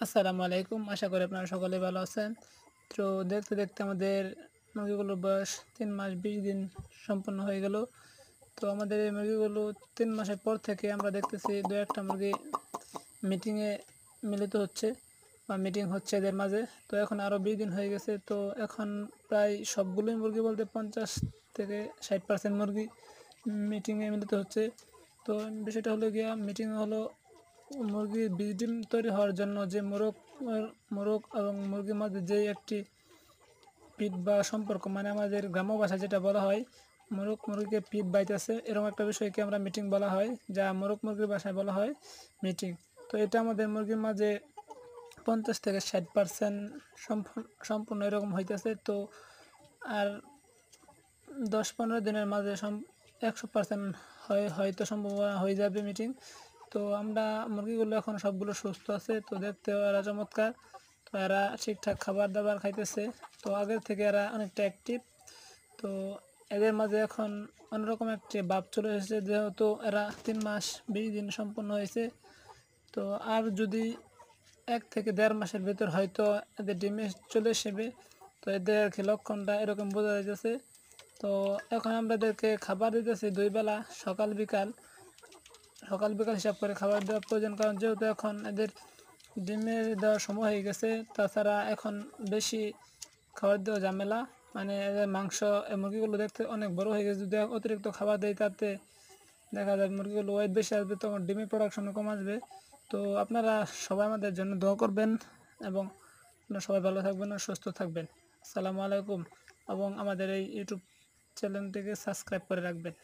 আসসালামু আলাইকুম। আশা করি আপনারা সকলে ভালো আছেন। তো দেখতে, দেখতে আমাদের মুরগিগুলোর বয়স ৩ মাস ২০ দিন সম্পন্ন হয়ে গেল। তো আমাদের এই মুরগিগুলো ৩ মাসের পর থেকে আমরা দেখতেছি ২-১ টা মুরগি মিটিংয়ে মিলিত হচ্ছে বা মিটিং হচ্ছে এদের মাঝে। তো এখন আরও ২০ দিন হয়ে গেছে। তো এখন প্রায় সবগুলোই মুরগি বলতে ৫০ থেকে ৬০% মুরগি মিটিংয়ে মিলিত হচ্ছে। তো বিষয়টা হলো গিয়া মিটিং হলো মুরগির বীজ ডিম তৈরি হওয়ার জন্য যে মোরগ এবং মুরগির মধ্যে যেই একটি পিট বা সম্পর্ক, মানে আমাদের গ্রাম্য ভাষায় যেটা বলা হয় মোরগ মুরগিকে পিট বাইতেছে, এরকম একটা বিষয়কে আমরা মিটিং বলা হয়, যা মোরগ মুরগির ভাষায় বলা হয় মিটিং। তো এটা আমাদের মুরগির মাঝে ৫০ থেকে ৬০% সম্পূর্ণ এরকম হইতেছে। তো আর ১০-১৫ দিনের মাঝে ১০০% হয়তো সম্ভাবনা হয়ে যাবে মিটিং। তো আমরা মুরগিগুলো এখন সবগুলো সুস্থ আছে, তো দেখতেও এরা চমৎকার। তো এরা ঠিকঠাক খাবার দাবার খাইতেছে। তো আগের থেকে এরা অনেকটা অ্যাক্টিভ। তো এদের মাঝে এখন অন্যরকম একটি ভাব চলে এসেছে, যেহেতু এরা ৩ মাস ২০ দিন সম্পন্ন হয়েছে। তো আর যদি ১ থেকে ১.৫ মাসের ভিতর হয়তো এদের ডিমে চলে আসবে। তো এদের আর কি লক্ষণটা এরকম বোঝা যাইতেছে। তো এখন আমরা এদেরকে খাবার দিতেছি ২ বেলা, সকাল বিকাল। সকাল বিকাল হিসাব করে খাবার দেওয়া প্রয়োজন, কারণ যেহেতু এখন এদের ডিমের দেওয়ার সময় হয়ে গেছে। তাছাড়া এখন বেশি খাবার দেওয়া ঝামেলা, মানে এদের মাংস, এই মুরগিগুলো দেখতে অনেক বড় হয়ে গেছে। যদি অতিরিক্ত খাবার দেয় তাতে দেখা যায় মুরগিগুলো ওয়েট বেশি আসবে, তখন ডিমের প্রোডাকশনও কম আসবে। তো আপনারা সবাই আমাদের জন্য দোয়া করবেন এবং আপনারা সবাই ভালো থাকবেন আর সুস্থ থাকবেন। আসসালামু আলাইকুম। এবং আমাদের এই ইউটিউব চ্যানেলটিকে সাবস্ক্রাইব করে রাখবেন।